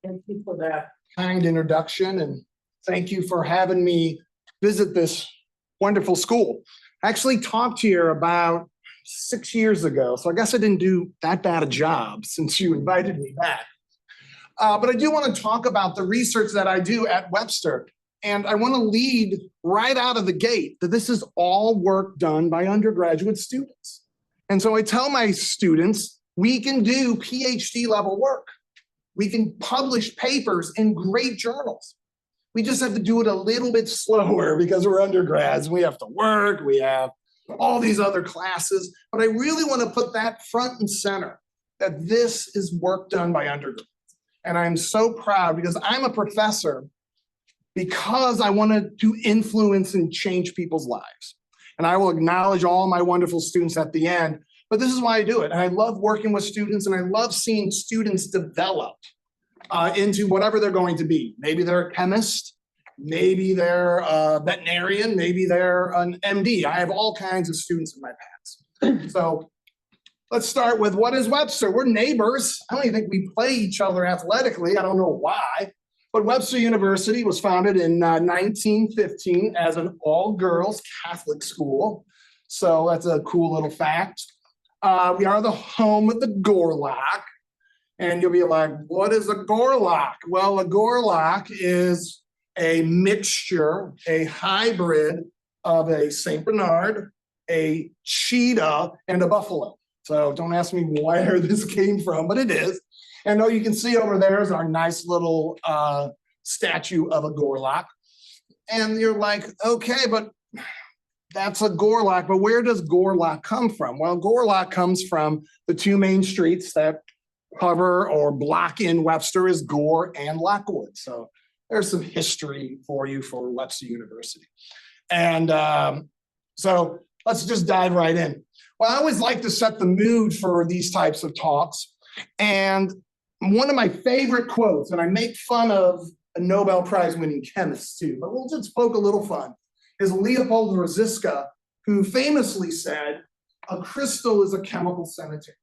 Thank you for that kind introduction, and thank you for having me visit this wonderful school. I actually talked here about 6 years ago, so I guess I didn't do that bad a job since you invited me back. But I do want to talk about the research that I do at Webster, and I want to lead right out of the gate that this is all work done by undergraduate students. And so I tell my students, we can do PhD level work. We can publish papers in great journals. We just have to do it a little bit slower because we're undergrads. We have to work, we have all these other classes. But I really want to put that front and center, that this is work done by undergrads. And I'm so proud because I'm a professor because I wanted to influence and change people's lives. And I will acknowledge all my wonderful students at the end, but this is why I do it. And I love working with students, and I love seeing students develop into whatever they're going to be. Maybe they're a chemist, maybe they're a veterinarian, maybe they're an MD. I have all kinds of students in my past. So let's start with, what is Webster? We're neighbors. I don't even think we play each other athletically. I don't know why. But Webster University was founded in 1915 as an all-girls Catholic school. So that's a cool little fact. We are the home of the Gorlock. And you'll be like, what is a Gorlock? Well, a Gorlock is a mixture, a hybrid of a St. Bernard, a cheetah, and a buffalo. So don't ask me where this came from, but it is. And you can see over there is our nice little statue of a Gorlock. And you're like, okay, but that's a Gorlock, but where does Gorlock come from? Well, Gorlock comes from the two main streets that cover or block in Webster is Gore and Lockwood. So there's some history for you for Webster University. And so let's just dive right in. Well, I always like to set the mood for these types of talks. And one of my favorite quotes, and I make fun of a Nobel Prize winning chemist too, but we'll just poke a little fun, is Leopold Rosiska, who famously said, a crystal is a chemical cemetery.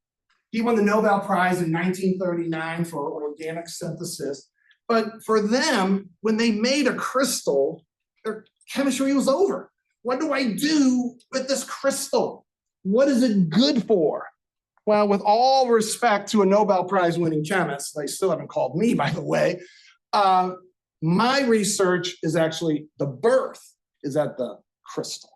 He won the Nobel Prize in 1939 for organic synthesis. But for them, when they made a crystal, their chemistry was over. What do I do with this crystal? What is it good for? Well, with all respect to a Nobel Prize winning chemist, they still haven't called me, by the way, my research is actually the birth is at the crystal.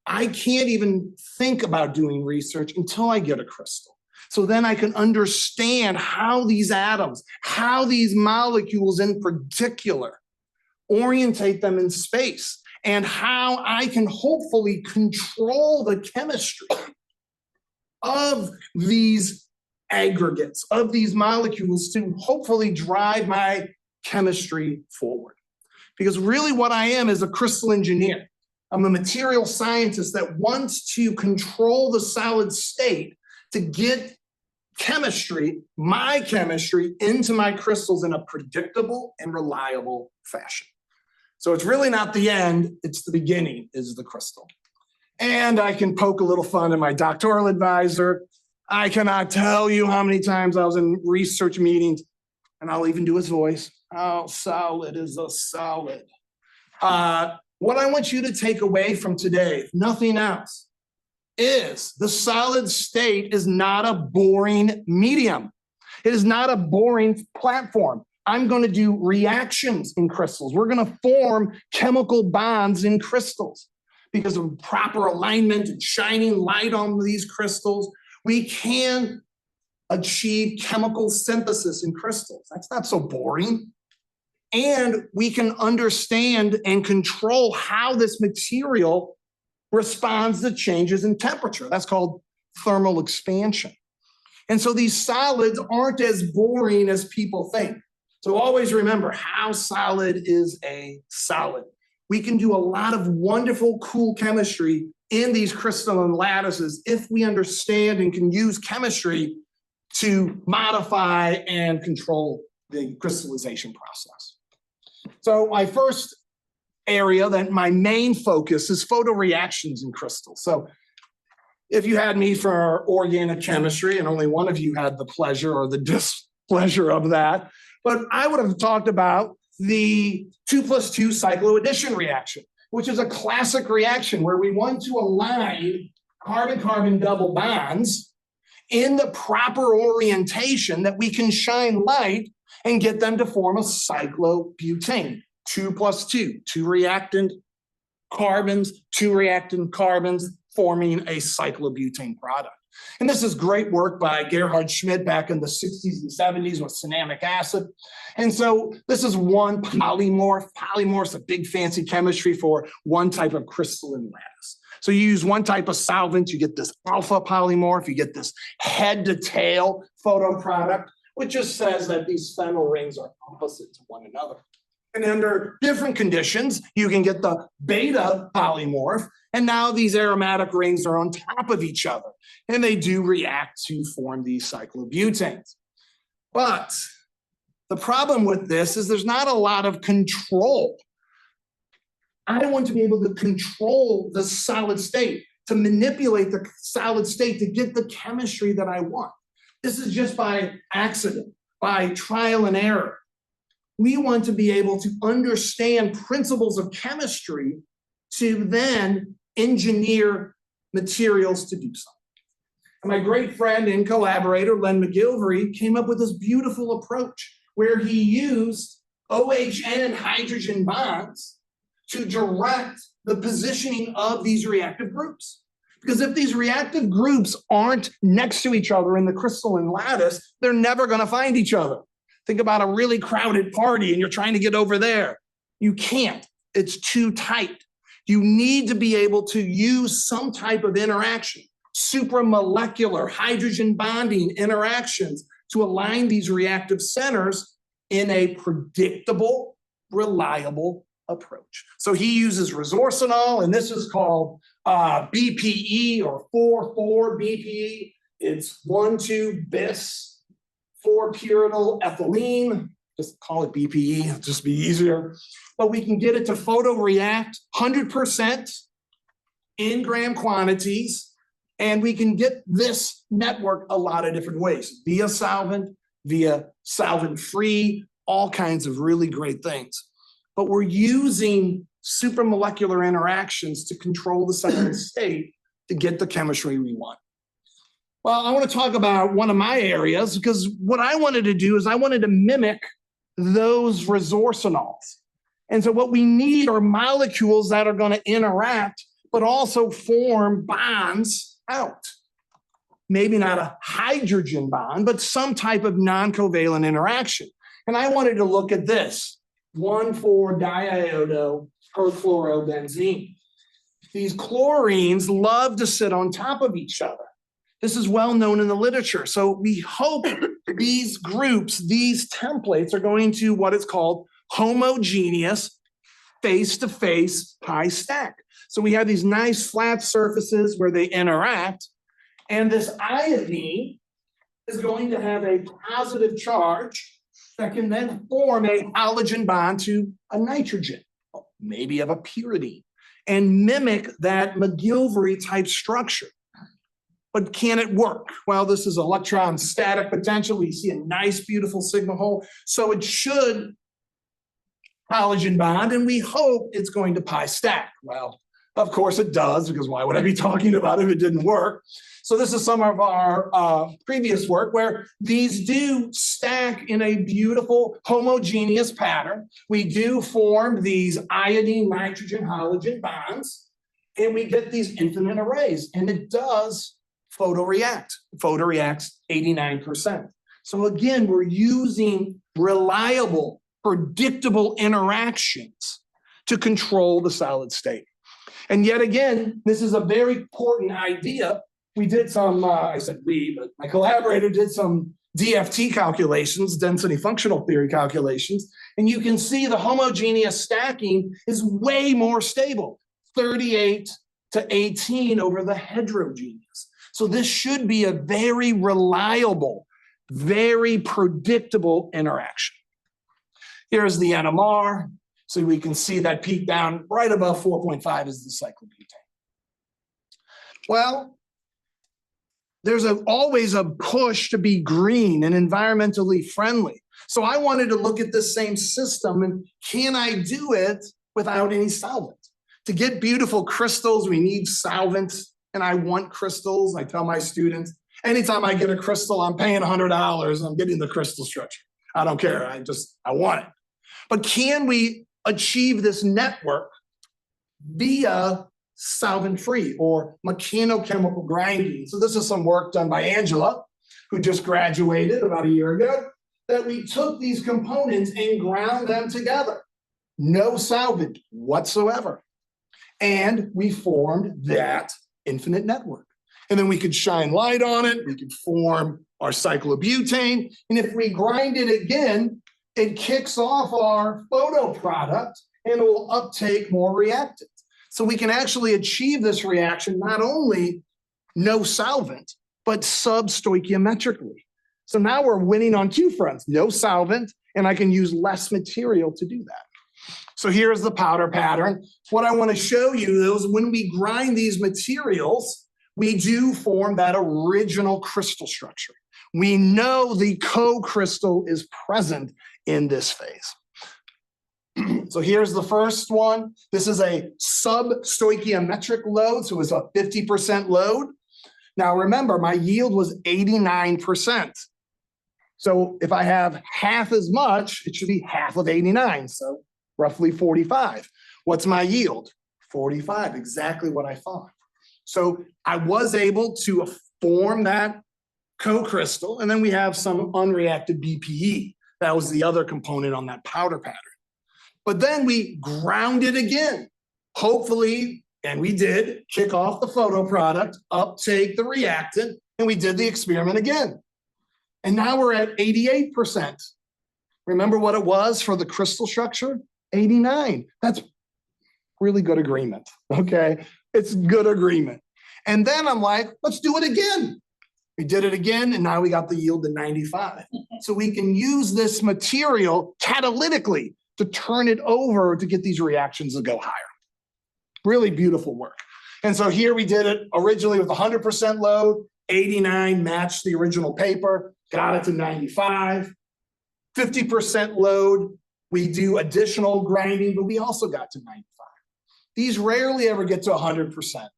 I can't even think about doing research until I get a crystal. So then I can understand how these atoms, how these molecules in particular, orientate them in space, and how I can hopefully control the chemistry of these aggregates, of these molecules, to hopefully drive my chemistry forward. Because really what I am is a crystal engineer. I'm a material scientist that wants to control the solid state to get chemistry, my chemistry, into my crystals in a predictable and reliable fashion. So it's really not the end, it's the beginning is the crystal. And I can poke a little fun at my doctoral advisor. I cannot tell you how many times I was in research meetings, and I'll even do his voice. How solid is a solid? What I want you to take away from today, if nothing else, is the solid state is not a boring medium. It is not a boring platform. I'm going to do reactions in crystals. We're going to form chemical bonds in crystals. Because of proper alignment and shining light on these crystals, we can achieve chemical synthesis in crystals. That's not so boring. And we can understand and control how this material responds to changes in temperature. That's called thermal expansion. And so these solids aren't as boring as people think. So always remember, how solid is a solid? We can do a lot of wonderful, cool chemistry in these crystalline lattices if we understand and can use chemistry to modify and control the crystallization process. So my first area, that my main focus, is photoreactions in crystals. So if you had me for organic chemistry, and only one of you had the pleasure or the displeasure of that, But I would have talked about the 2+2 cycloaddition reaction, which is a classic reaction where we want to align carbon-carbon double bonds in the proper orientation that we can shine light and get them to form a cyclobutane. 2+2, two reactant carbons, two reactant carbons forming a cyclobutane product. And this is great work by Gerhard Schmidt back in the 60s and 70s with cinnamic acid. And so this is one polymorph. Polymorph is a big fancy chemistry for one type of crystalline lattice. So you use one type of solvent, you get this alpha polymorph, you get this head to tail photo product, which just says that these phenyl rings are opposite to one another. And under different conditions, you can get the beta polymorph, and now these aromatic rings are on top of each other, and they do react to form these cyclobutanes. But the problem with this is there's not a lot of control. I want to be able to control the solid state, to manipulate the solid state to get the chemistry that I want. This is just by accident, by trial and error. We want to be able to understand principles of chemistry to then engineer materials to do something. And my great friend and collaborator, Len McGilvery, came up with this beautiful approach where he used OHN hydrogen bonds to direct the positioning of these reactive groups. Because if these reactive groups aren't next to each other in the crystalline lattice, they're never going to find each other. Think about a really crowded party and you're trying to get over there. You can't. It's too tight. You need to be able to use some type of interaction, supramolecular hydrogen bonding interactions to align these reactive centers in a predictable, reliable approach. So he uses resorcinol, and this is called BPE or 4,4-BPE. It's 1,2-bis 4-pyridyl ethylene, just call it BPE, it'll just be easier. But we can get it to photoreact 100% in gram quantities, and we can get this network a lot of different ways, via solvent-free, all kinds of really great things. But we're using supramolecular interactions to control the solid state to get the chemistry we want. Well, I want to talk about one of my areas because what I wanted to do is I wanted to mimic those resorcinols. And so what we need are molecules that are going to interact, but also form bonds out. Maybe not a hydrogen bond, but some type of non-covalent interaction. And I wanted to look at this, 1,4-diiodo-perfluorobenzene. These chlorines love to sit on top of each other. This is well known in the literature. So we hope these groups, these templates are going to what is called homogeneous face-to-face pi stack. So we have these nice flat surfaces where they interact, and this iodine is going to have a positive charge that can then form a halogen bond to a nitrogen, maybe of a pyridine, and mimic that McGilvery type structure. But can it work? Well, this is electron static potential. We see a nice, beautiful sigma hole. So it should halogen bond, and we hope it's going to pi stack. Well, of course it does, because why would I be talking about it if it didn't work? So this is some of our previous work where these do stack in a beautiful homogeneous pattern. We do form these iodine nitrogen halogen bonds, and we get these infinite arrays, and it does photoreact. Photoreacts 89%. So again, we're using reliable, predictable interactions to control the solid state. And yet again, this is a very important idea. We did some, I said we, but my collaborator did some DFT calculations, density functional theory calculations, and you can see the homogeneous stacking is way more stable, 38-18 over the heterogeneous. So this should be a very reliable, very predictable interaction. Here's the NMR. So we can see that peak down right above 4.5 is the cyclobutane. Well, there's always a push to be green and environmentally friendly. So I wanted to look at the same system and can I do it without any solvent? To get beautiful crystals, we need solvents, and I want crystals. I tell my students, anytime I get a crystal, I'm paying $100. I'm getting the crystal structure. I don't care. I want it. But can we achieve this network via solvent-free or mechanochemical grinding? So this is some work done by Angela, who just graduated about a year ago, that we took these components and ground them together. No solvent whatsoever. And we formed that infinite network. And then we could shine light on it. We could form our cyclobutane. And if we grind it again, it kicks off our photo product and it will uptake more reactant. So we can actually achieve this reaction, not only no solvent, but sub-stoichiometrically. So now we're winning on two fronts, no solvent, and I can use less material to do that. So here's the powder pattern. What I want to show you is when we grind these materials, we do form that original crystal structure. We know the co-crystal is present in this phase. So here's the first one. This is a sub-stoichiometric load, so it's a 50% load. Now remember, my yield was 89%. So if I have half as much, it should be half of 89, so roughly 45. What's my yield? 45, exactly what I thought. So I was able to form that co-crystal, and then we have some unreacted BPE. That was the other component on that powder pattern. But then we ground it again. Hopefully, and we did, kick off the photo product, uptake the reactant, and we did the experiment again. And now we're at 88%. Remember what it was for the crystal structure? 89. That's really good agreement, okay? It's good agreement. And then I'm like, let's do it again. We did it again, and now we got the yield to 95. So we can use this material catalytically to turn it over to get these reactions to go higher. Really beautiful work. And so here we did it originally with 100% load, 89 matched the original paper, got it to 95. 50% load, we do additional grinding, but we also got to 95. These rarely ever get to 100%.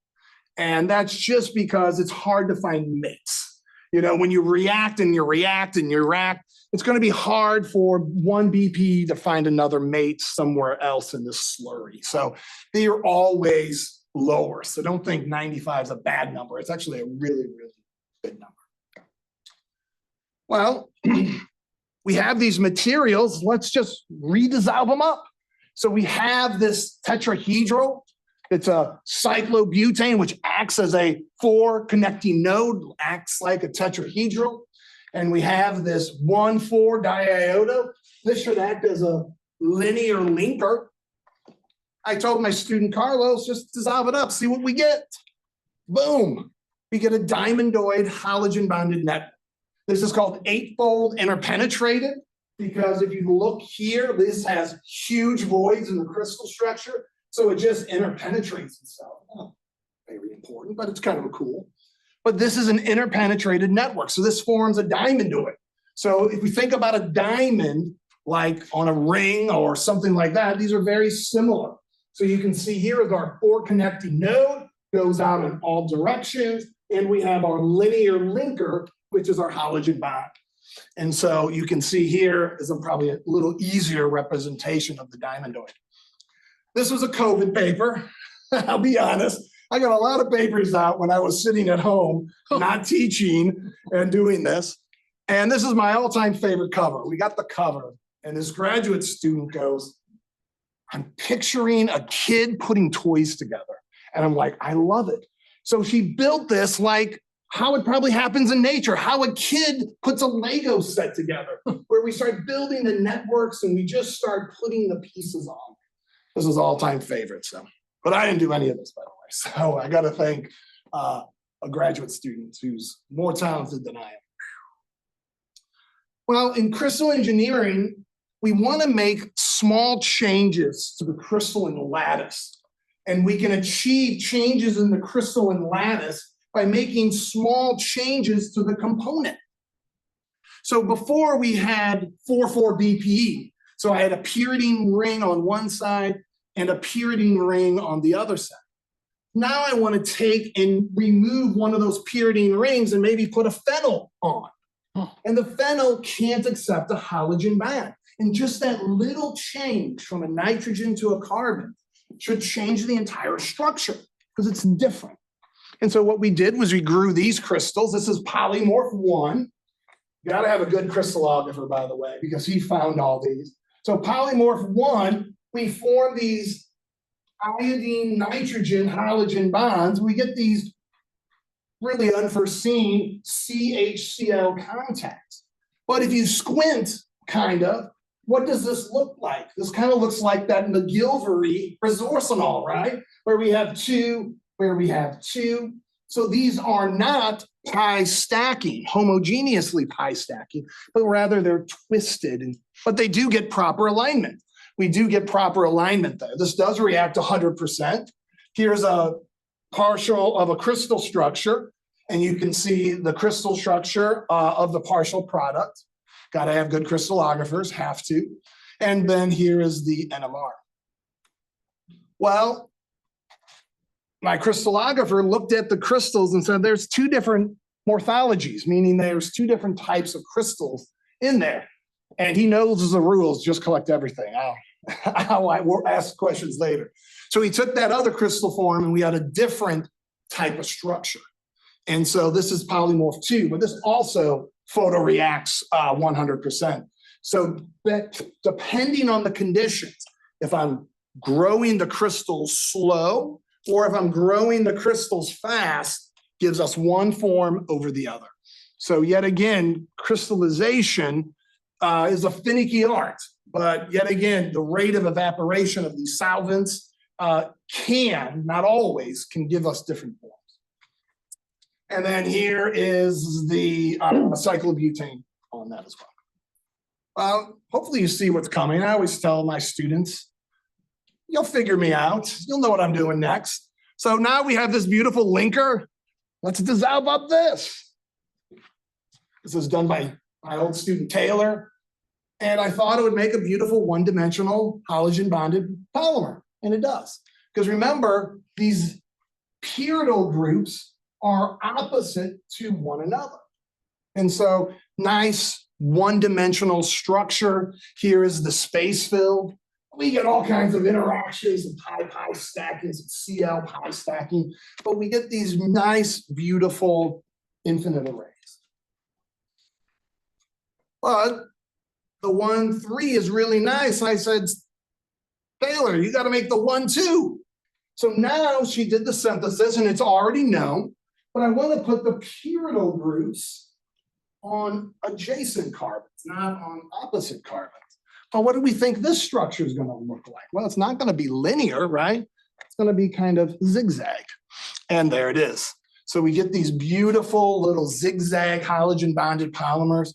And that's just because it's hard to find mates. You know, when you react and you react and you react, it's going to be hard for one BP to find another mate somewhere else in this slurry. So they are always lower. So don't think 95 is a bad number. It's actually a really, really good number. Well, we have these materials. Let's just redissolve them up. So we have this tetrahedral. It's a cyclobutane, which acts as a 4 connecting node, acts like a tetrahedral. And we have this 1,4 diiodo. This should act as a linear linker. I told my student Carlos, just dissolve it up, see what we get. Boom. We get a diamondoid halogen bonded network. This is called 8-fold interpenetrated because if you look here, this has huge voids in the crystal structure. So it just interpenetrates itself. Oh, very important, but it's kind of cool. But this is an interpenetrated network. So this forms a diamondoid. So if we think about a diamond, like on a ring or something like that, these are very similar. So you can see here is our 4 connecting node, goes out in all directions, and we have our linear linker, which is our halogen bond. And so you can see here is probably a little easier representation of the diamondoid. This was a COVID paper. I'll be honest. I got a lot of papers out when I was sitting at home, not teaching and doing this. And this is my all-time favorite cover. We got the cover, and this graduate student goes, I'm picturing a kid putting toys together. And I'm like, I love it. So she built this like how it probably happens in nature, how a kid puts a Lego set together, where we start building the networks and we just start putting the pieces on. This is all-time favorite. So, but I didn't do any of this, by the way. So I got to thank a graduate student who's more talented than I am. Well, in crystal engineering, we want to make small changes to the crystalline lattice. And we can achieve changes in the crystalline lattice by making small changes to the component. So before we had 4,4-BPE. So I had a pyridine ring on one side and a pyridine ring on the other side. Now I want to take and remove one of those pyridine rings and maybe put a phenyl on. And the phenyl can't accept a halogen bond. And just that little change from a nitrogen to a carbon should change the entire structure because it's different. And so what we did was we grew these crystals. This is polymorph 1. You got to have a good crystallographer, by the way, because he found all these. So polymorph 1, we form these iodine nitrogen halogen bonds. We get these really unforeseen CHCl contacts. But if you squint, kind of, what does this look like? This kind of looks like that McGillivray resorcinol, right? Where we have two, where we have two. So these are not pi stacking, homogeneously pi stacking, but rather they're twisted, but they do get proper alignment. We do get proper alignment there. This does react 100%. Here's a partial of a crystal structure, and you can see the crystal structure of the partial product. Got to have good crystallographers, have to. And then here is the NMR. Well, my crystallographer looked at the crystals and said there's two different morphologies, meaning there's two different types of crystals in there. And he knows the rules, just collect everything. I'll ask questions later. So he took that other crystal form and we had a different type of structure. And so this is polymorph 2, but this also photoreacts 100%. So that depending on the conditions, if I'm growing the crystals slow or if I'm growing the crystals fast, gives us one form over the other. So yet again, crystallization is a finicky art, but yet again, the rate of evaporation of these solvents can, not always, can give us different forms. And then here is the cyclobutane on that as well. Hopefully you see what's coming. I always tell my students, you'll figure me out. You'll know what I'm doing next. So now we have this beautiful linker. Let's dissolve up this. This is done by my old student Taylor. And I thought it would make a beautiful one-dimensional halogen bonded polymer. And it does. Because remember, these pyridyl groups are opposite to one another. And so nice one-dimensional structure. Here is the space filled. We get all kinds of interactions and pi-pi stackings and Cl-pi stacking, but we get these nice, beautiful infinite arrays. But the 1,3 is really nice. I said, Taylor, you got to make the 1,2. So now she did the synthesis and it's already known, but I want to put the pyridyl groups on adjacent carbons, not on opposite carbons. Well, what do we think this structure is going to look like? Well, it's not going to be linear, right? It's going to be kind of zigzag. And there it is. So we get these beautiful little zigzag halogen bonded polymers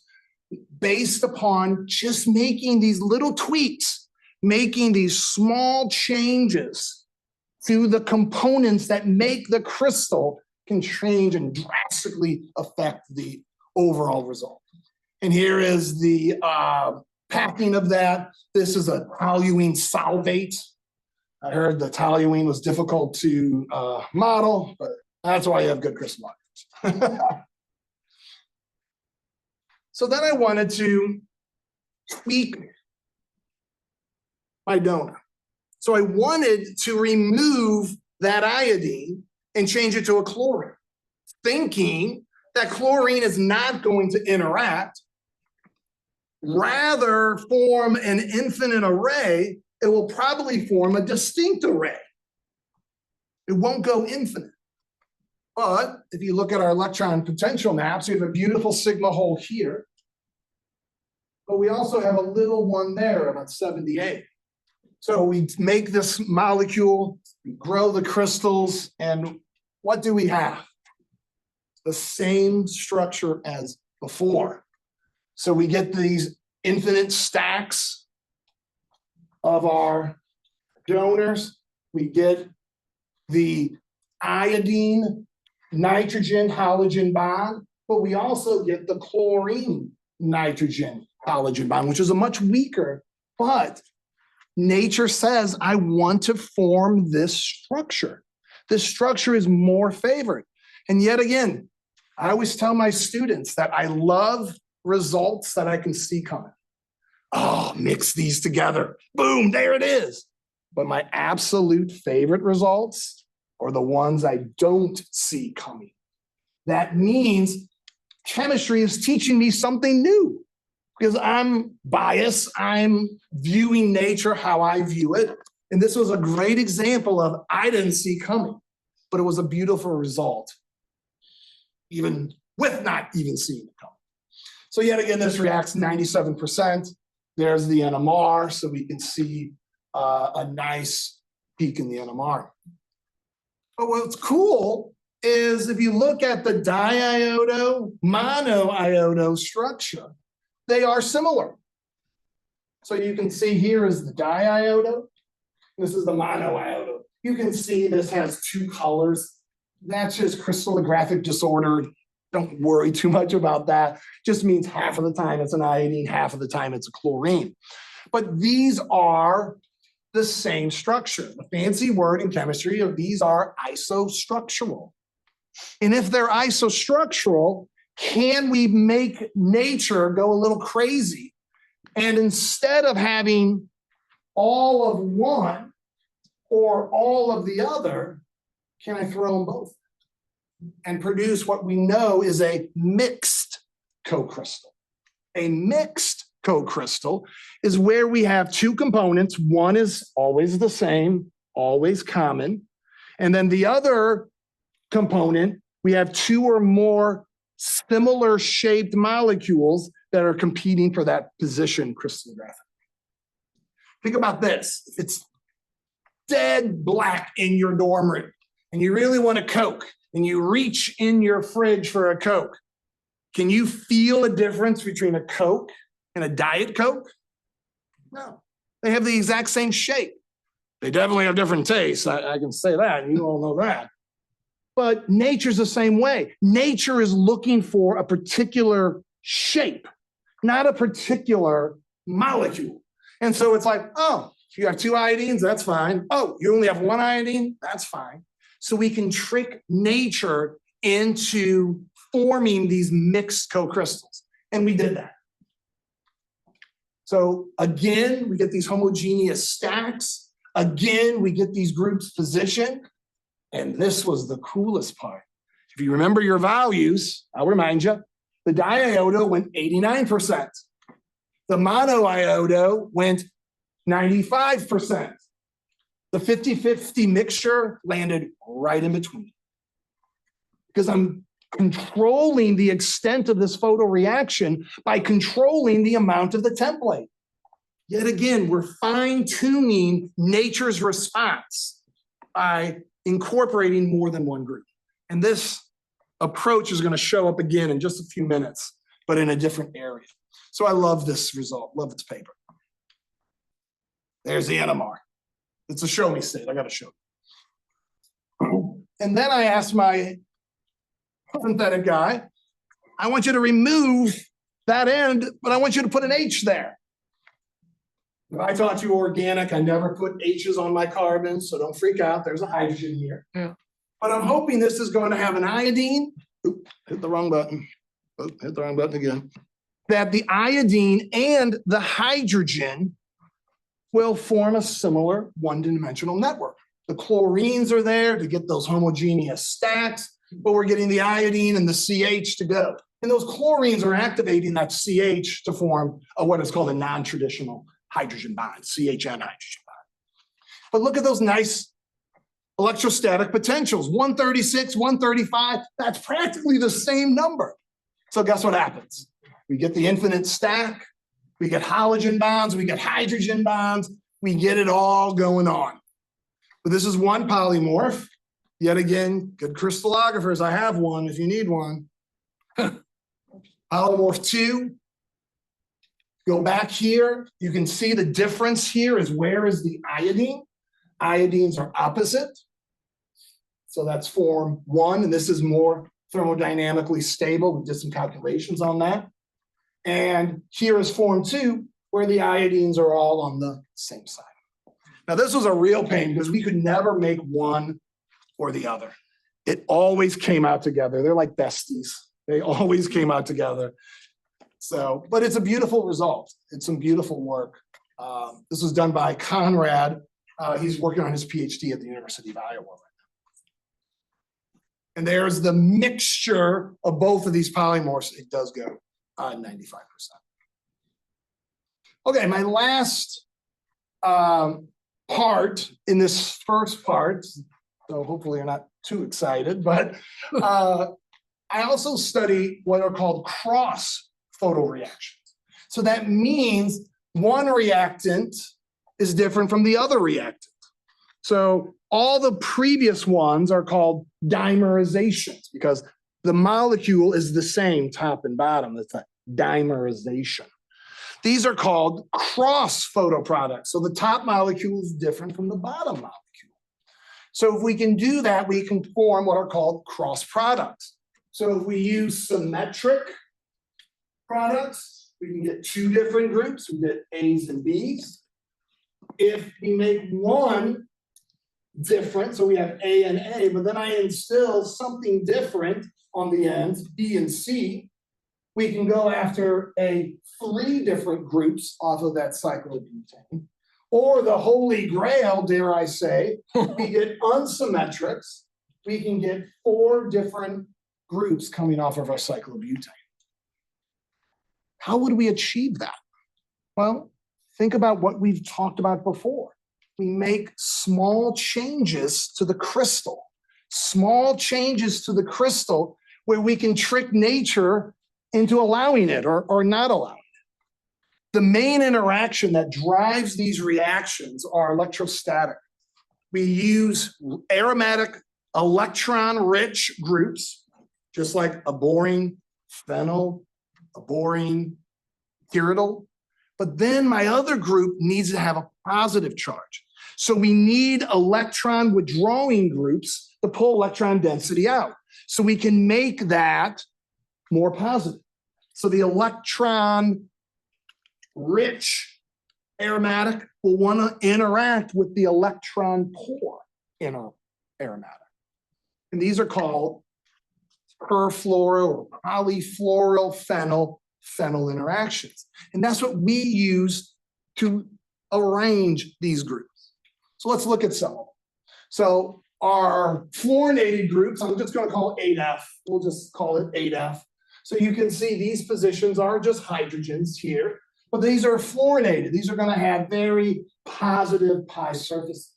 based upon just making these little tweaks, making these small changes to the components that make the crystal can change and drastically affect the overall result. And here is the packing of that. This is a toluene solvate. I heard the toluene was difficult to model, but that's why you have good crystallographers. So then I wanted to tweak my donor. So I wanted to remove that iodine and change it to a chlorine, thinking that chlorine is not going to interact, rather form an infinite array. It will probably form a distinct array. It won't go infinite. But if you look at our electron potential maps, we have a beautiful sigma hole here. But we also have a little one there, about 78. So we make this molecule, grow the crystals, and what do we have? The same structure as before. So we get these infinite stacks of our donors. We get the iodine nitrogen halogen bond, but we also get the chlorine nitrogen halogen bond, which is a much weaker, but nature says, I want to form this structure. This structure is more favored. And yet again, I always tell my students that I love results that I can see coming. Oh, mix these together. Boom, there it is. But my absolute favorite results are the ones I don't see coming. That means chemistry is teaching me something new because I'm biased. I'm viewing nature how I view it. And this was a great example of I didn't see coming, but it was a beautiful result, even with not even seeing it coming. So yet again, this reacts 97%. There's the NMR, so we can see a nice peak in the NMR. But what's cool is if you look at the diiodo, monoiodo structure, they are similar. So you can see here is the diiodo. This is the monoiodo. You can see this has two colors. That's just crystallographic disorder. Don't worry too much about that. Just means half of the time it's an iodine, half of the time it's a chlorine. But these are the same structure. The fancy word in chemistry of these are isostructural. And if they're isostructural, can we make nature go a little crazy? And instead of having all of one or all of the other, can I throw them both and produce what we know is a mixed co-crystal? A mixed co-crystal is where we have two components. One is always the same, always common. And then the other component, we have two or more similar shaped molecules that are competing for that position crystallographically. Think about this. If it's dead black in your dorm room and you really want a Coke and you reach in your fridge for a Coke, can you feel a difference between a Coke and a Diet Coke? No. They have the exact same shape. They definitely have different tastes. I can say that, and you all know that. But nature's the same way. Nature is looking for a particular shape, not a particular molecule. And so it's like, oh, you have two iodines, that's fine. Oh, you only have one iodine, that's fine. So we can trick nature into forming these mixed co-crystals. And we did that. So again, we get these homogeneous stacks. Again, we get these groups positioned. And this was the coolest part. If you remember your values, I'll remind you, the diiodo went 89%. The monoiodo went 95%. The 50-50 mixture landed right in between. Because I'm controlling the extent of this photoreaction by controlling the amount of the template. Yet again, we're fine-tuning nature's response by incorporating more than one group. And this approach is going to show up again in just a few minutes, but in a different area. So I love this result, love this paper. There's the NMR. It's a show me state. I got to show you. And then I asked my synthetic guy, I want you to remove that end, but I want you to put an H there. If I taught you organic, I never put H's on my carbons, so don't freak out. There's a hydrogen here. Yeah. But I'm hoping this is going to have an iodine. Oop, hit the wrong button. Oop, hit the wrong button again. That the iodine and the hydrogen will form a similar one-dimensional network. The chlorines are there to get those homogeneous stacks, but we're getting the iodine and the CH to go. And those chlorines are activating that CH to form what is called a non-traditional hydrogen bond, CHN hydrogen bond. But look at those nice electrostatic potentials, 136, 135, that's practically the same number. So guess what happens? We get the infinite stack, we get halogen bonds, we get hydrogen bonds, we get it all going on. But this is one polymorph. Yet again, good crystallographers, I have one if you need one. Polymorph 2. Go back here, you can see the difference here is where is the iodine? Iodines are opposite. So that's form 1, and this is more thermodynamically stable. We did some calculations on that. And here is form 2, where the iodines are all on the same side. Now, this was a real pain because we could never make one or the other. It always came out together. They're like besties. They always came out together. So, but it's a beautiful result. It's some beautiful work. This was done by Conrad. He's working on his PhD at the University of Iowa right now. And there's the mixture of both of these polymorphs. It does go 95%. Okay, my last part in this first part, so hopefully you're not too excited, but I also study what are called cross photoreactions. So that means one reactant is different from the other reactant. So all the previous ones are called dimerizations because the molecule is the same top and bottom. That's a dimerization. These are called cross photoproducts. So the top molecule is different from the bottom molecule. So if we can do that, we can form what are called cross products. So if we use symmetric products, we can get 2 different groups. We get A's and B's. If we make one different, so we have A and A, but then I instill something different on the ends, B and C, we can go after 3 different groups off of that cyclobutane. Or the holy grail, dare I say, we get unsymmetrics. We can get 4 different groups coming off of our cyclobutane. How would we achieve that? Well, think about what we've talked about before. We make small changes to the crystal, where we can trick nature into allowing it or not allowing it. The main interaction that drives these reactions are electrostatic. We use aromatic electron-rich groups, just like a boring phenyl, a boring pyridyl. But then my other group needs to have a positive charge. So we need electron withdrawing groups to pull electron density out. So we can make that more positive. So the electron rich aromatic will want to interact with the electron poor aromatic. And these are called perfluoryl or polyfluoryl phenyl interactions. And that's what we use to arrange these groups. So let's look at some of them. So our fluorinated groups, I'm just going to call it 8F. We'll just call it 8F. So you can see these positions are just hydrogens here, but these are fluorinated. These are going to have very positive pi surfaces.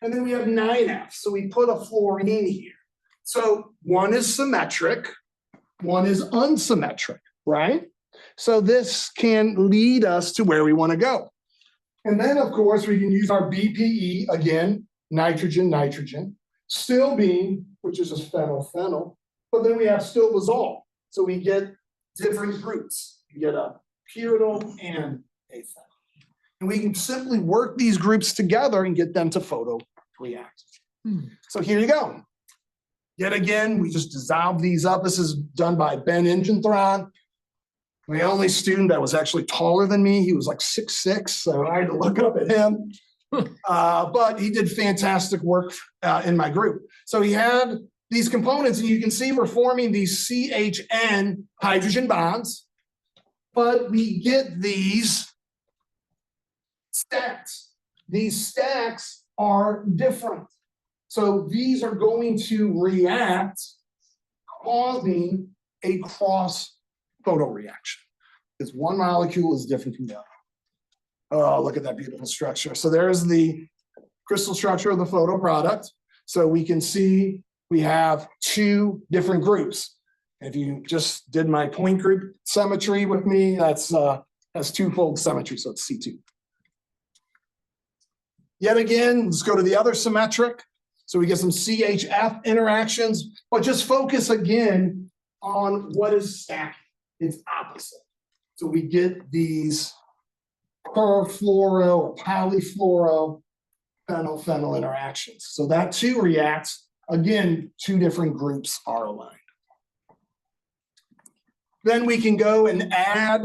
And then we have 9F. So we put a fluorine here. So one is symmetric, one is unsymmetric, right? So this can lead us to where we want to go. And then, of course, we can use our BPE, again, nitrogen, nitrogen, stilbene, which is just phenyl, but then we have stilbazole. So we get different groups. You get a pyridyl and a phenyl. And we can simply work these groups together and get them to photoreact. So here you go. Yet again, we just dissolve these up. This is done by Ben Ingenthron. My only student that was actually taller than me. He was like 6'6", so I had to look up at him. But he did fantastic work in my group. So he had these components, and you can see we're forming these CHN hydrogen bonds, but we get these stacks. These stacks are different. So these are going to react, causing a cross photoreaction. Because one molecule is different from the other. Oh, look at that beautiful structure. So there's the crystal structure of the photoproduct. So we can see we have 2 different groups. If you just did my point group symmetry with me, that's twofold symmetry, so it's C2. Yet again, let's go to the other symmetric. So we get some CHF interactions, but just focus again on what is stacking. It's opposite. So we get these perfluoro or polyfluoro phenyl interactions. So that too reacts again, two different groups are aligned. Then we can go and add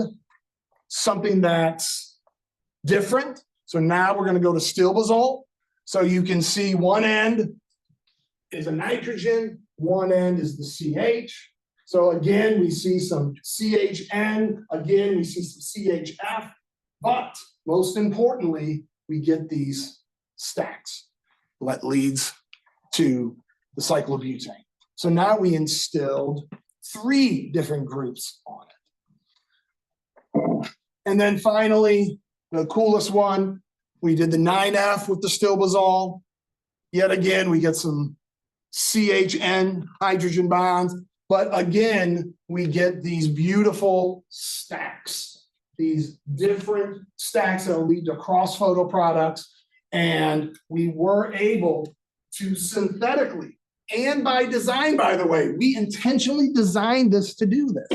something that's different. So now we're going to go to stilbazole. So you can see one end is a nitrogen, one end is the CH. So again, we see some CHN, again, we see some CHF, but most importantly, we get these stacks that leads to the cyclobutane. So now we instilled 3 different groups on it. And then finally, the coolest one, we did the 9F with the stilbazole. Yet again, we get some CHN hydrogen bonds, but again, we get these beautiful stacks, these different stacks that will lead to cross-photo products. And we were able to synthetically, and by design, by the way, we intentionally designed this to do this,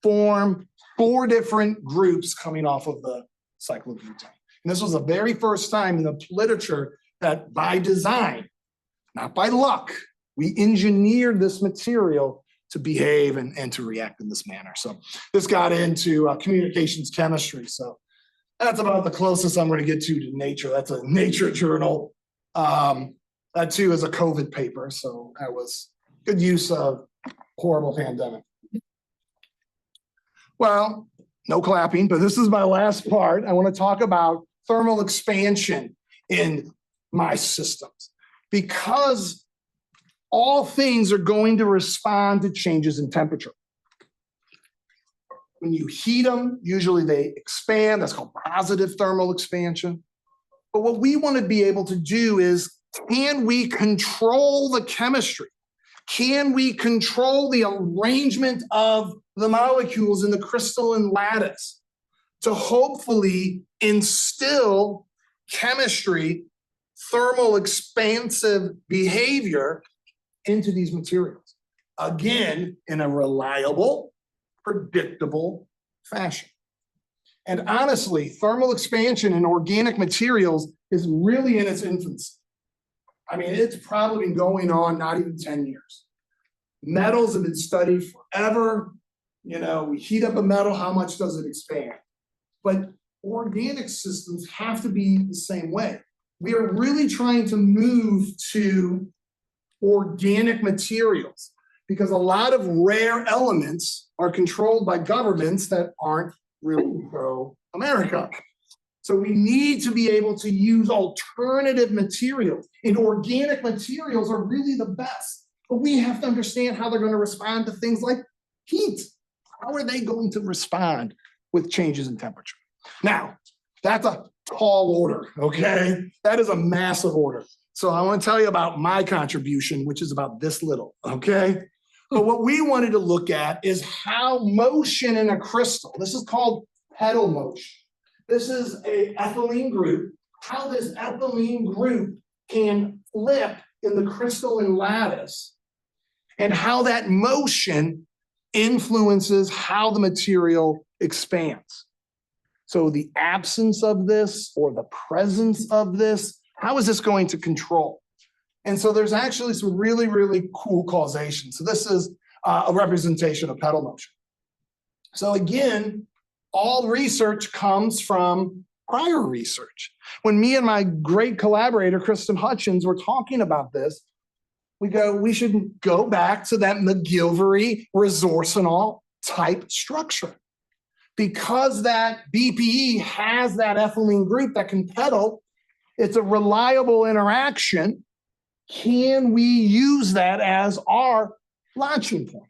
form 4 different groups coming off of the cyclobutane. And this was the very first time in the literature that by design, not by luck, we engineered this material to behave and to react in this manner. So this got into communications chemistry. So that's about the closest I'm going to get to Nature. That's a Nature journal. That too is a COVID paper. So that was good use of horrible pandemic. Well, no clapping, but this is my last part. I want to talk about thermal expansion in my systems, because all things are going to respond to changes in temperature. When you heat them, usually they expand. That's called positive thermal expansion. But what we want to be able to do is, can we control the chemistry? Can we control the arrangement of the molecules in the crystalline lattice to hopefully instill chemistry, thermal expansive behavior into these materials? Again, in a reliable, predictable fashion. And honestly, thermal expansion in organic materials is really in its infancy. I mean, it's probably been going on not even 10 years. Metals have been studied forever. You know, we heat up a metal, how much does it expand? But organic systems have to be the same way. We are really trying to move to organic materials because a lot of rare elements are controlled by governments that aren't really pro-America. So we need to be able to use alternative materials, and organic materials are really the best. But we have to understand how they're going to respond to things like heat. How are they going to respond with changes in temperature? Now, that's a tall order, okay? That is a massive order. So I want to tell you about my contribution, which is about this little, okay? But what we wanted to look at is how motion in a crystal, this is called pedal motion. This is an ethylene group, how this ethylene group can flip in the crystalline lattice and how that motion influences how the material expands. So the absence of this or the presence of this, how is this going to control? And so there's actually some really, really cool causation. So this is a representation of pedal motion. So again, all research comes from prior research. When me and my great collaborator, Kristen Hutchins, were talking about this, we should go back to that McGilvray-Resorcinol type structure. Because that BPE has that ethylene group that can pedal, it's a reliable interaction. Can we use that as our launching point?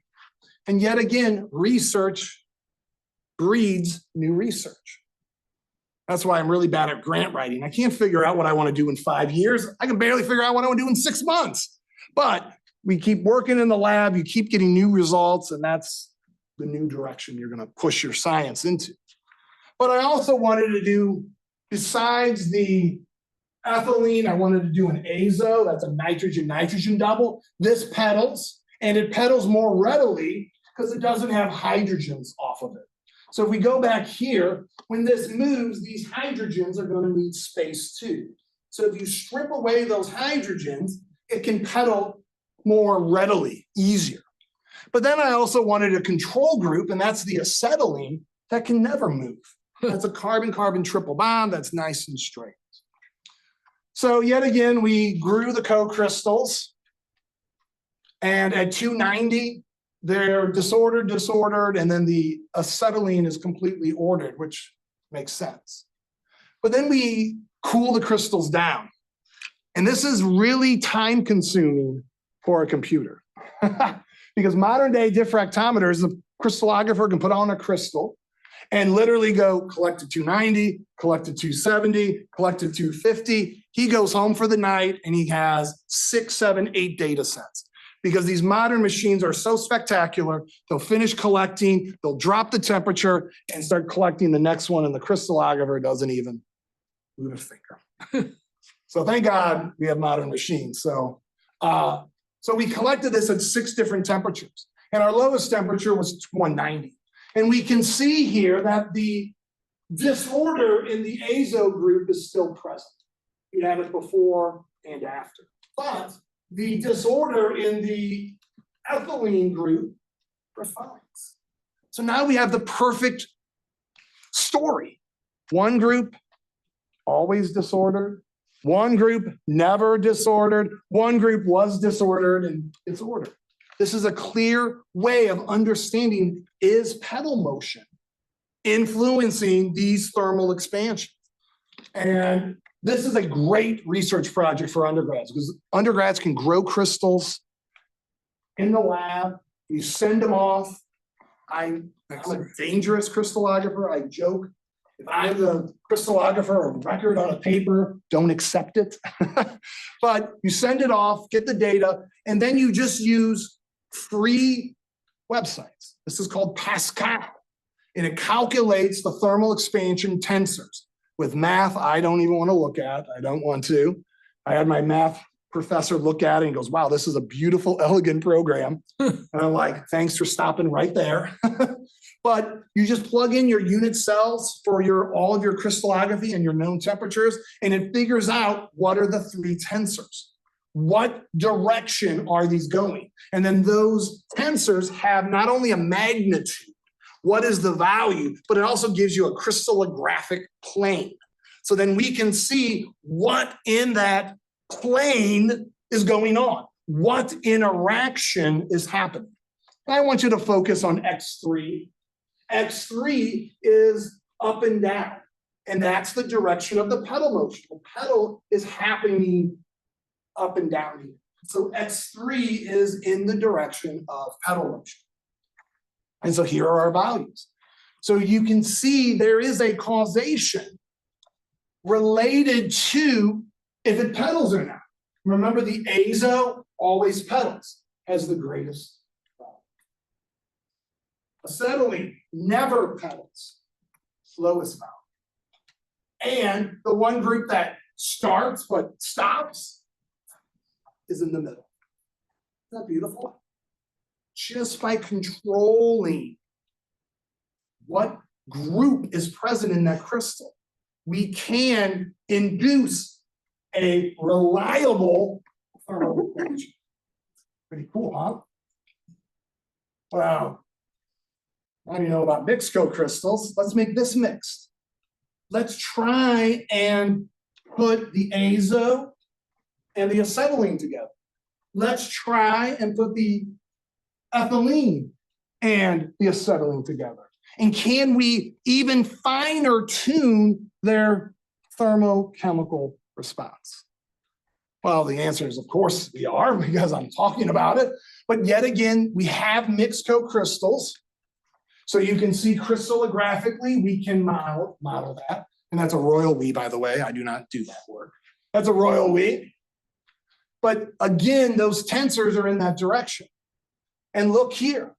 And yet again, research breeds new research. That's why I'm really bad at grant writing. I can't figure out what I want to do in 5 years. I can barely figure out what I want to do in 6 months. But we keep working in the lab, you keep getting new results, and that's the new direction you're going to push your science into. But I also wanted to do, besides the ethylene, I wanted to do an azo, that's a nitrogen-nitrogen double. This pedals, and it pedals more readily because it doesn't have hydrogens off of it. So if we go back here, when this moves, these hydrogens are going to need space too. So if you strip away those hydrogens, it can pedal more readily, easier. But then I also wanted a control group, and that's the acetylene that can never move. That's a carbon-carbon triple bond that's nice and straight. So yet again, we grew the co-crystals, and at 290, they're disordered, and then the acetylene is completely ordered, which makes sense. But then we cool the crystals down. And this is really time consuming for a computer because modern day diffractometers, the crystallographer can put on a crystal and literally go collect to 290, collect to 270, collect to 250. He goes home for the night and he has 6, 7, 8 data sets. Because these modern machines are so spectacular, they'll finish collecting, they'll drop the temperature and start collecting the next one, and the crystallographer doesn't even move a finger. So thank God we have modern machines. So we collected this at 6 different temperatures, and our lowest temperature was 190. And we can see here that the disorder in the azo group is still present. You have it before and after. But the disorder in the ethylene group refines. So now we have the perfect story. One group, always disordered. One group, never disordered. One group was disordered and it's ordered. This is a clear way of understanding, is pedal motion influencing these thermal expansions? And this is a great research project for undergrads because undergrads can grow crystals in the lab. You send them off. I'm a dangerous crystallographer. I joke, if I'm the crystallographer of record on a paper, don't accept it. But you send it off, get the data, and then you just use free websites. This is called Pascal, and it calculates the thermal expansion tensors. With math, I don't even want to look at. I don't want to. I had my math professor look at it and goes, wow, this is a beautiful, elegant program. And I'm like, thanks for stopping right there. But you just plug in your unit cells for all of your crystallography and your known temperatures, and it figures out what are the 3 tensors. What direction are these going? And then those tensors have not only a magnitude, what is the value, but it also gives you a crystallographic plane. So then we can see what in that plane is going on, what interaction is happening. And I want you to focus on X3. X3 is up and down, and that's the direction of the pedal motion. The pedal is happening up and down here. So X3 is in the direction of pedal motion. And so here are our values. So you can see there is a causation related to if it pedals or not. Remember, the azo always pedals, has the greatest value. Acetylene never pedals, lowest value. And the one group that starts but stops is in the middle. Isn't that beautiful? Just by controlling what group is present in that crystal, we can induce a reliable thermal expansion. Pretty cool, huh? Wow. Now you know about mixed co-crystals. Let's make this mixed. Let's try and put the azo and the acetylene together. Let's try and put the ethylene and the acetylene together. And can we even finer tune their thermochemical response? Well, the answer is, of course, we are, because I'm talking about it. But yet again, we have mixed co-crystals. So you can see crystallographically, we can model that. And that's a royal we, by the way. I do not do that work. That's a royal we. But again, those tensors are in that direction. And look here.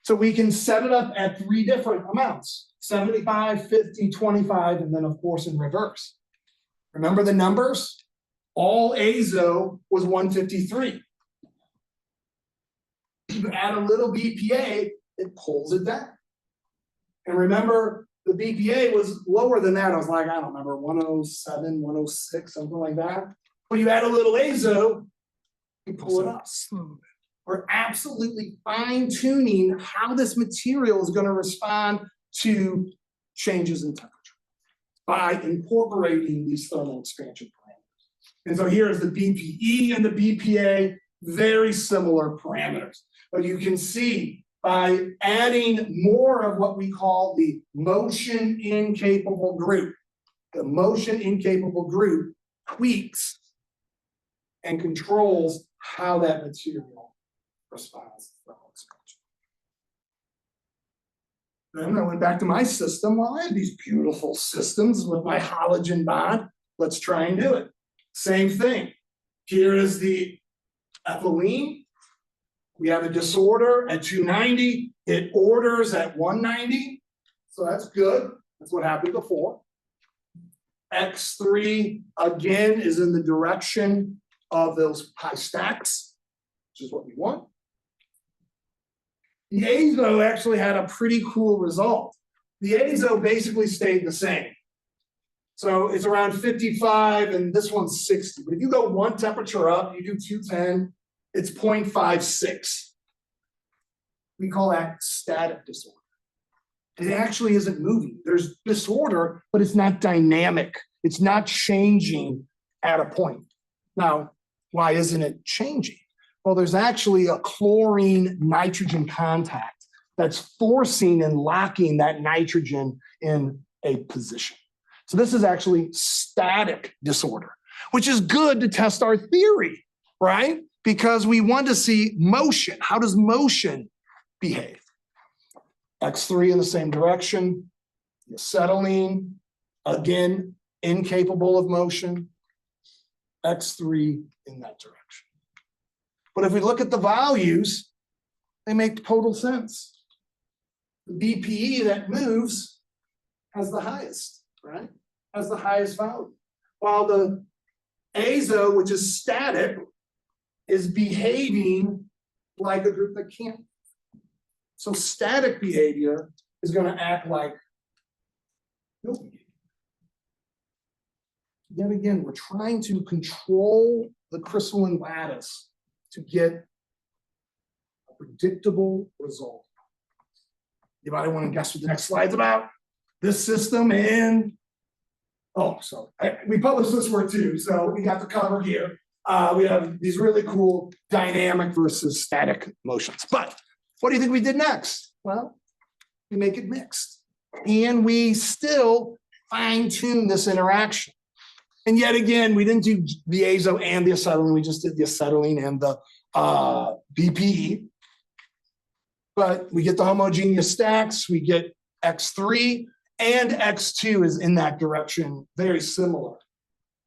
So we can set it up at 3 different amounts, 75, 50, 25, and then, of course, in reverse. Remember the numbers? All azo was 153. You add a little BPA, it pulls it down. And remember, the BPA was lower than that. I was like, I don't remember, 107, 106, something like that. When you add a little azo, We pull it up. We're absolutely fine-tuning how this material is going to respond to changes in temperature by incorporating these thermal expansion parameters. And so here is the BPE and the BPA, very similar parameters. But you can see by adding more of what we call the motion incapable group, the motion incapable group tweaks and controls how that material responds to thermal expansion. Then I went back to my system. Well, I had these beautiful systems with my halogen bond. Let's try and do it. Same thing. Here is the ethylene. We have a disorder at 290. It orders at 190. So that's good. That's what happened before. X3, again, is in the direction of those high stacks, which is what we want. The azo actually had a pretty cool result. The azo basically stayed the same. So it's around 55 and this one's 60. But if you go one temperature up, you do 210, it's 0.56. We call that static disorder. It actually isn't moving. There's disorder, but it's not dynamic. It's not changing at a point. Now, why isn't it changing? Well, there's actually a chlorine-nitrogen contact that's forcing and locking that nitrogen in a position. So this is actually static disorder, which is good to test our theory, right? Because we want to see motion. How does motion behave? X3 in the same direction, the acetylene, again, incapable of motion, X3 in that direction. But if we look at the values, they make total sense. The BPE that moves has the highest, right? Has the highest value. While the azo, which is static, is behaving like a group that can't. So static behavior is going to act like no behavior. Yet again, we're trying to control the crystalline lattice to get a predictable result. Anybody want to guess what the next slide's about? This system and, we published this work too, so we got the cover here. We have these really cool dynamic versus static motions. But what do you think we did next? Well, we make it mixed. And we still fine-tune this interaction. And yet again, we didn't do the azo and the acetylene. We just did the acetylene and the BPE. But we get the homogeneous stacks. We get X3 and X2 is in that direction, very similar.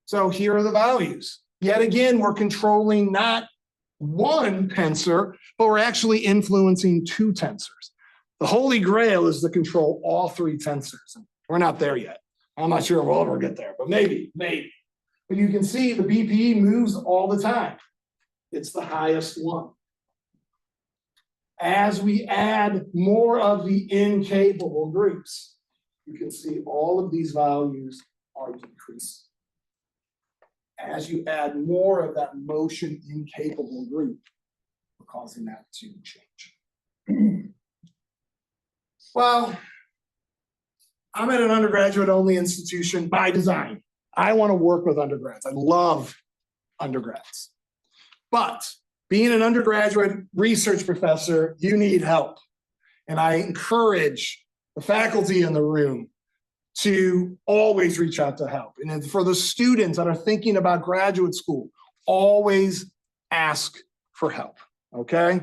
So here are the values. Yet again, we're controlling not one tensor, but we're actually influencing two tensors. The holy grail is to control all three tensors. We're not there yet. I'm not sure we'll ever get there, but maybe. But you can see the BPE moves all the time. It's the highest one. As we add more of the incapable groups, you can see all of these values are decreasing. As you add more of that motion incapable group, we're causing that to change. Well, I'm at an undergraduate only institution by design. I want to work with undergrads. I love undergrads. But being an undergraduate research professor, you need help. And I encourage the faculty in the room to always reach out to help. And for the students that are thinking about graduate school, always ask for help, okay?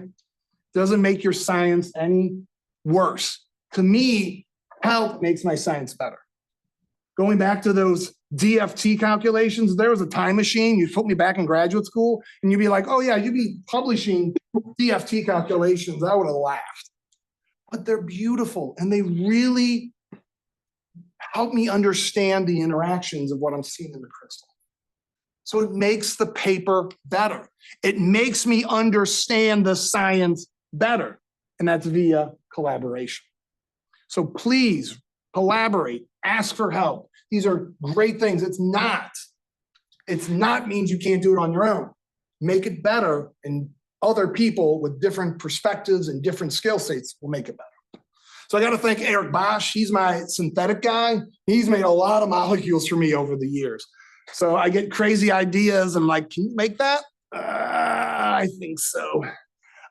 Doesn't make your science any worse. To me, help makes my science better. Going back to those DFT calculations, there was a time machine, you'd put me back in graduate school, and you'd be like, oh yeah, you'd be publishing DFT calculations. I would have laughed. But they're beautiful, and they really help me understand the interactions of what I'm seeing in the crystal. So it makes the paper better. It makes me understand the science better, and that's via collaboration. So please collaborate, ask for help. These are great things. It's not means you can't do it on your own. make it better, and other people with different perspectives and different skill sets will make it better. So I got to thank Eric Bosch. He's my synthetic guy. He's made a lot of molecules for me over the years. So I get crazy ideas. I'm like, can you make that? I think so.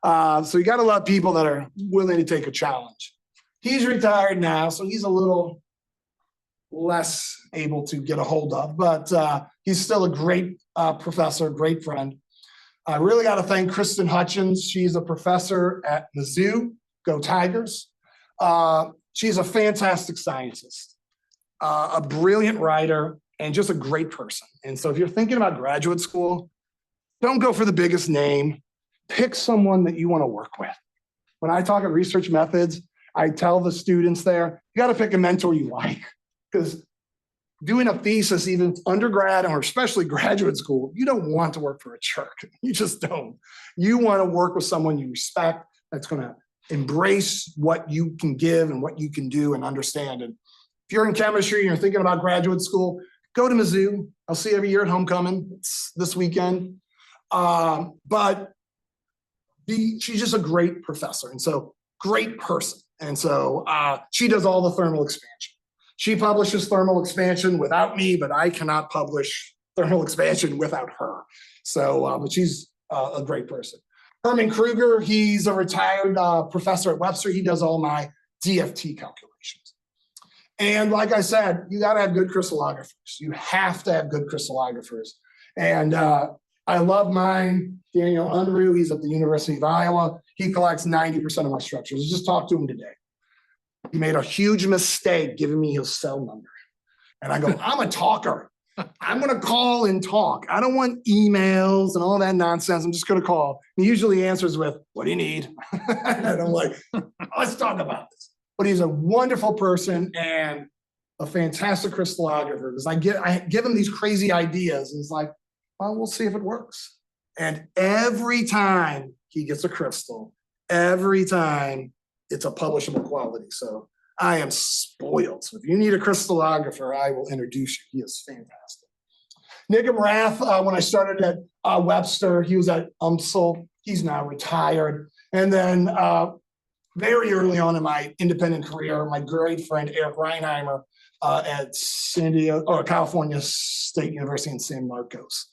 So you got to love people that are willing to take a challenge. He's retired now, so he's a little less able to get a hold of, but he's still a great professor, great friend. I really got to thank Kristen Hutchins. She's a professor at Mizzou. Go Tigers. She's a fantastic scientist, a brilliant writer, and just a great person. And so if you're thinking about graduate school, don't go for the biggest name. Pick someone that you want to work with. When I talk at research methods, I tell the students there, you got to pick a mentor you like, because doing a thesis, even undergrad or especially graduate school, you don't want to work for a jerk. You just don't. You want to work with someone you respect, that's going to embrace what you can give and what you can do and understand. And if you're in chemistry and you're thinking about graduate school, go to Mizzou. I'll see you every year at homecoming. It's this weekend. But she's just a great professor. And so great person. And so she does all the thermal expansion. She publishes thermal expansion without me, but I cannot publish thermal expansion without her. So, but she's a great person. Herman Kruger, he's a retired professor at Webster. He does all my DFT calculations. And like I said, you got to have good crystallographers. You have to have good crystallographers. And I love mine. Daniel Unruh, he's at the University of Iowa. He collects 90% of my structures. I just talked to him today. He made a huge mistake giving me his cell number. And I go, I'm a talker. I'm going to call and talk. I don't want emails and all that nonsense. I'm just going to call. He usually answers with, what do you need? And I'm like, let's talk about this. But he's a wonderful person and a fantastic crystallographer, because I give him these crazy ideas. And he's like, well, we'll see if it works. And every time he gets a crystal, every time it's a publishable quality. So I am spoiled. So if you need a crystallographer, I will introduce you. He is fantastic. Nigam Rath, when I started at Webster, he was at UMSL. He's now retired. And then very early on in my independent career, my great friend Eric Reinheimer at California State University in San Marcos.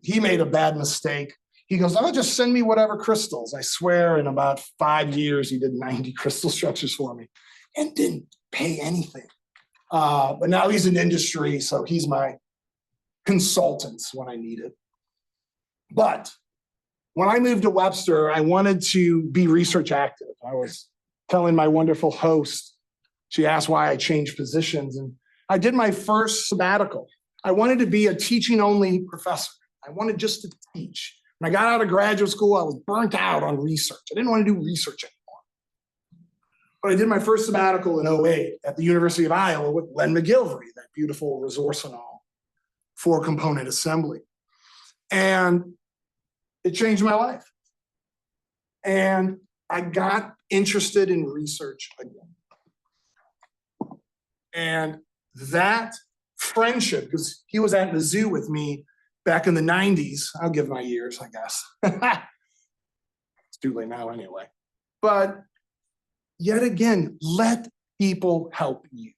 He made a bad mistake. He goes, oh, just send me whatever crystals. I swear in about 5 years, he did 90 crystal structures for me and didn't pay anything. But now he's in industry, so he's my consultant when I need it. But when I moved to Webster, I wanted to be research active. I was telling my wonderful host, she asked why I changed positions, and I did my first sabbatical. I wanted to be a teaching-only professor. I wanted just to teach. When I got out of graduate school, I was burnt out on research. I didn't want to do research anymore. But I did my first sabbatical in 2008 at the University of Iowa with Len McGilvery, that beautiful resourcinol for component assembly. And it changed my life. And I got interested in research again. And that friendship, because he was at Mizzou with me back in the 90s. I'll give my years, I guess. It's too late now anyway. But yet again, let people help you.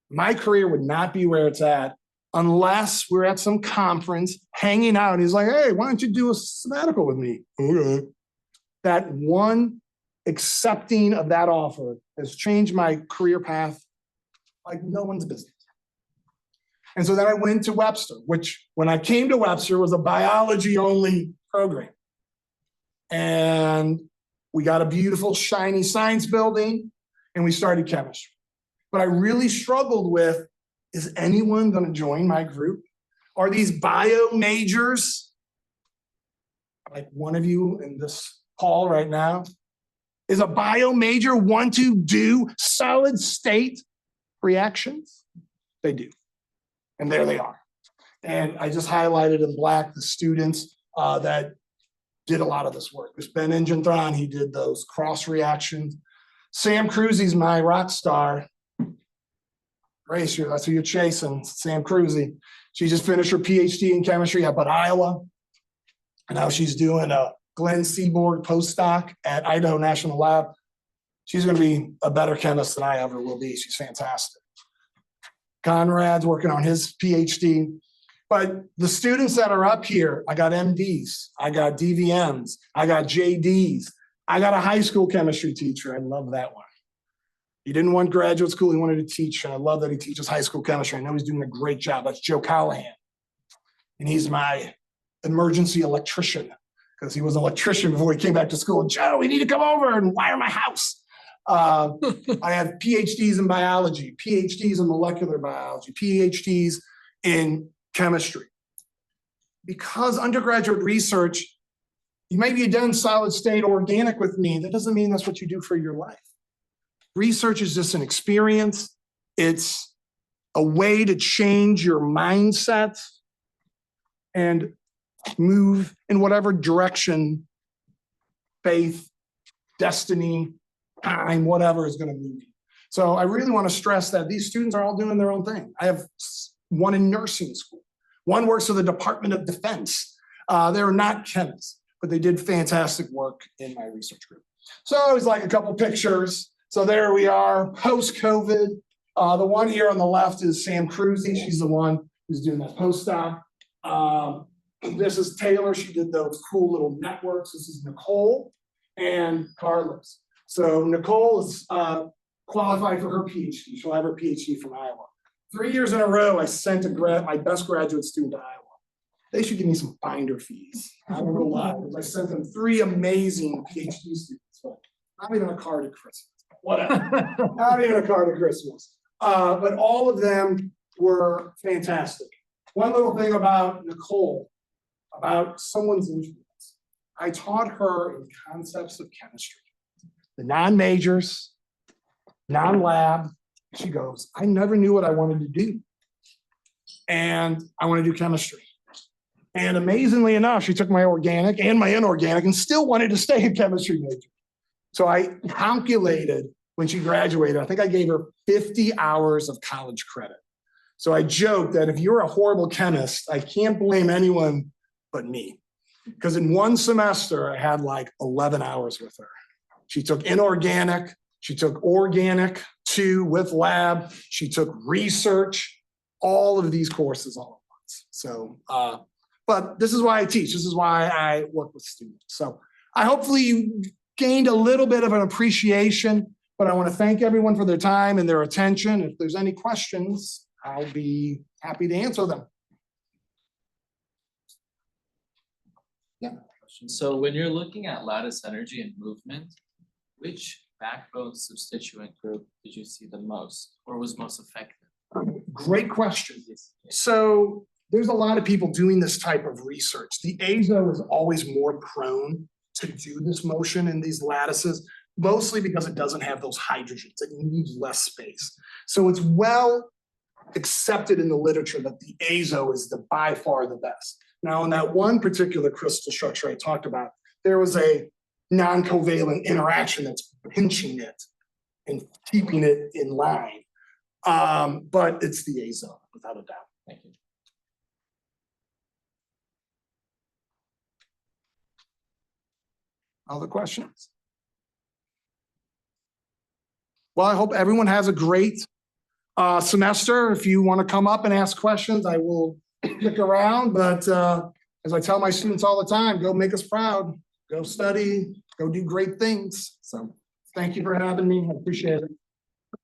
My career would not be where it's at unless we're at some conference hanging out. And he's like, hey, why don't you do a sabbatical with me? Okay. That one accepting of that offer has changed my career path like no one's business. And so then I went to Webster, which when I came to Webster was a biology-only program. And we got a beautiful, shiny science building, and we started chemistry. But I really struggled with, is anyone going to join my group? Are these bio majors, like one of you in this hall right now, is a bio major want to do solid state reactions? They do. And there they are. And I just highlighted in black the students that did a lot of this work. There's Ben Ingenthron, he did those cross reactions. Sam Cruzy's my rock star. Grace, that's who you're chasing, Sam Cruzy. She just finished her PhD in chemistry up at Iowa. And now she's doing a Glenn Seaborg postdoc at Idaho National Lab. She's going to be a better chemist than I ever will be. She's fantastic. Conrad's working on his PhD. But the students that are up here, I got MDs, I got DVMs, I got JDs, I got a high school chemistry teacher. I love that one. He didn't want graduate school, he wanted to teach, and I love that he teaches high school chemistry. I know he's doing a great job. That's Joe Callahan. And he's my emergency electrician, because he was an electrician before he came back to school. Joe, we need to come over and wire my house. I have PhDs in biology, PhDs in molecular biology, PhDs in chemistry. Because undergraduate research, you may be done solid state organic with me. That doesn't mean that's what you do for your life. Research is just an experience. It's a way to change your mindset and move in whatever direction, faith, destiny, time, whatever is going to move you. So I really want to stress that these students are all doing their own thing. I have one in nursing school. One works for the Department of Defense. They're not chemists, but they did fantastic work in my research group. So I was like a couple pictures. So there we are, post-COVID. The one here on the left is Sam Cruzy. She's the one who's doing that postdoc. This is Taylor. She did those cool little networks. This is Nicole and Carlos. So Nicole is qualified for her PhD. She'll have her PhD from Iowa. 3 years in a row, I sent my best graduate student to Iowa. They should give me some binder fees. I don't know why, because I sent them 3 amazing PhD students. But not even a card at Christmas. Whatever. Not even a card at Christmas. But all of them were fantastic. One little thing about Nicole, about someone's influence. I taught her in concepts of chemistry, the non-majors, non-lab. She goes, I never knew what I wanted to do. And I want to do chemistry. And amazingly enough, she took my organic and my inorganic and still wanted to stay in chemistry major. So I calculated when she graduated, I think I gave her 50 hours of college credit. So I joked that if you're a horrible chemist, I can't blame anyone but me. Because in one semester, I had like 11 hours with her. She took inorganic, she took organic 2 with lab, she took research, all of these courses all at once. So, but this is why I teach. This is why I work with students. So I hopefully you gained a little bit of an appreciation, but I want to thank everyone for their time and their attention. If there's any questions, I'll be happy to answer them. Yeah. So when you're looking at lattice energy and movement, which backbone substituent group did you see the most or was most effective? Great question. So there's a lot of people doing this type of research. The azo is always more prone to do this motion in these lattices, mostly because it doesn't have those hydrogens. It needs less space. So it's well accepted in the literature that the azo is by far the best. Now, in that one particular crystal structure I talked about, there was a non-covalent interaction that's pinching it and keeping it in line. But it's the azo, without a doubt. Thank you. Other questions? Well, I hope everyone has a great semester. If you want to come up and ask questions, I will stick around. But as I tell my students all the time, go make us proud. Go study. Go do great things. So thank you for having me. I appreciate it.